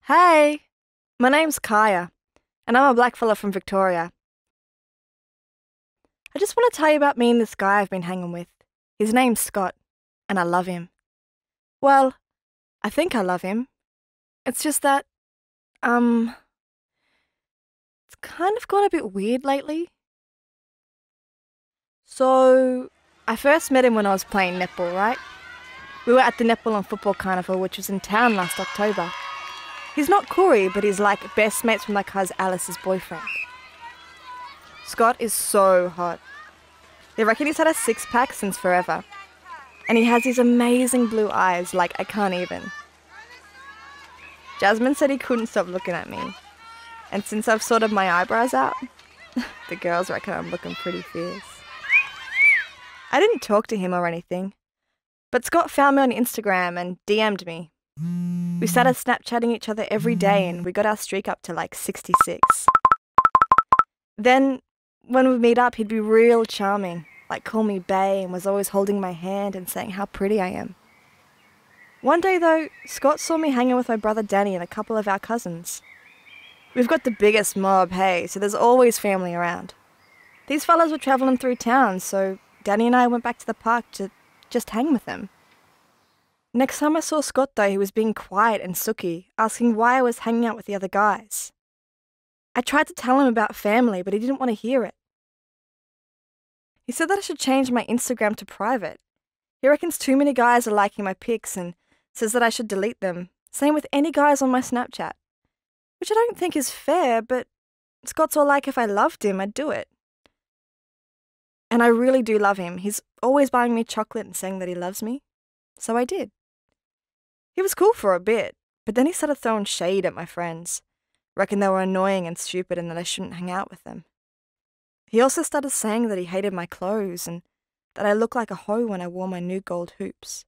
Hey, my name's Kiah, and I'm a black fella from Victoria. I just want to tell you about me and this guy I've been hanging with. His name's Scott, and I love him. Well, I think I love him. It's just that, it's kind of gone a bit weird lately. So, I first met him when I was playing netball, right? We were at the Netball and Football Carnival, which was in town last October. He's not Koori, but he's like best mates with my cousin Alice's boyfriend. Scott is so hot. They reckon he's had a six-pack since forever. And he has these amazing blue eyes, like I can't even. Jasmine said he couldn't stop looking at me. And since I've sorted my eyebrows out, the girls reckon I'm looking pretty fierce. I didn't talk to him or anything, but Scott found me on Instagram and DM'd me. We started Snapchatting each other every day and we got our streak up to like 66. Then, when we'd meet up, he'd be real charming, like call me bae, and was always holding my hand and saying how pretty I am. One day though, Scott saw me hanging with my brother Danny and a couple of our cousins. We've got the biggest mob, hey, so there's always family around. These fellas were travelling through town, so Danny and I went back to the park to just hang with them. Next time I saw Scott though, he was being quiet and sooky, asking why I was hanging out with the other guys. I tried to tell him about family, but he didn't want to hear it. He said that I should change my Instagram to private. He reckons too many guys are liking my pics and says that I should delete them. Same with any guys on my Snapchat. Which I don't think is fair, but Scott's all like if I loved him, I'd do it. And I really do love him. He's always buying me chocolate and saying that he loves me. So I did. He was cool for a bit, but then he started throwing shade at my friends. Reckoned they were annoying and stupid and that I shouldn't hang out with them. He also started saying that he hated my clothes and that I looked like a hoe when I wore my new gold hoops.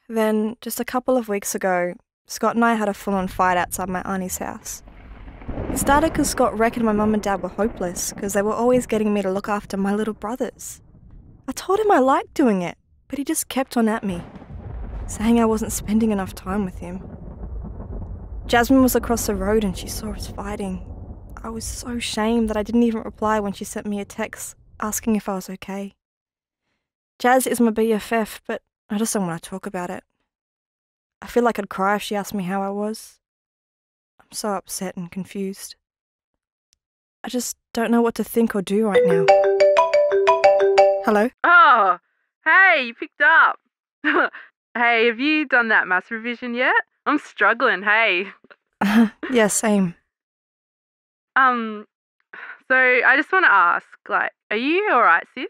Then, just a couple of weeks ago, Scott and I had a full-on fight outside my auntie's house. It started because Scott reckoned my mum and dad were hopeless because they were always getting me to look after my little brothers. I told him I liked doing it, but he just kept on at me, saying I wasn't spending enough time with him. Jasmine was across the road and she saw us fighting. I was so shamed that I didn't even reply when she sent me a text asking if I was okay. Jazz is my BFF, but I just don't want to talk about it. I feel like I'd cry if she asked me how I was. I'm so upset and confused. I just don't know what to think or do right now. Hello? Oh, hey, you picked up. Hey, have you done that maths revision yet? I'm struggling, hey. Yeah, same. So I just want to ask, are you alright, sis?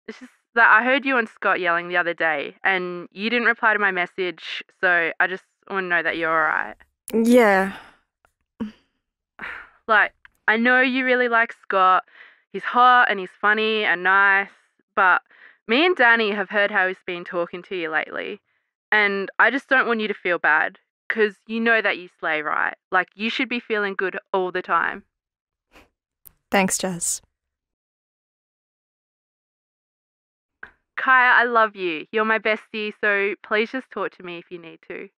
It's just that I heard you and Scott yelling the other day, and you didn't reply to my message, so I just want to know that you're alright. Yeah. I know you really like Scott. He's hot and he's funny and nice, but me and Danny have heard how he's been talking to you lately, and I just don't want you to feel bad, because you know that you slay, right? You should be feeling good all the time. Thanks, Jazz. Kiah, I love you. You're my bestie, so please just talk to me if you need to.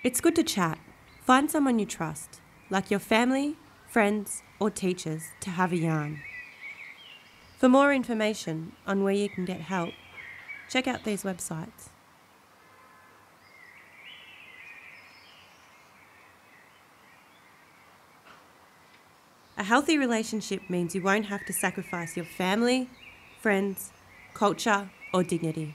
It's good to chat. Find someone you trust, like your family, friends, or teachers, to have a yarn. For more information on where you can get help, check out these websites. A healthy relationship means you won't have to sacrifice your family, friends, culture, or dignity.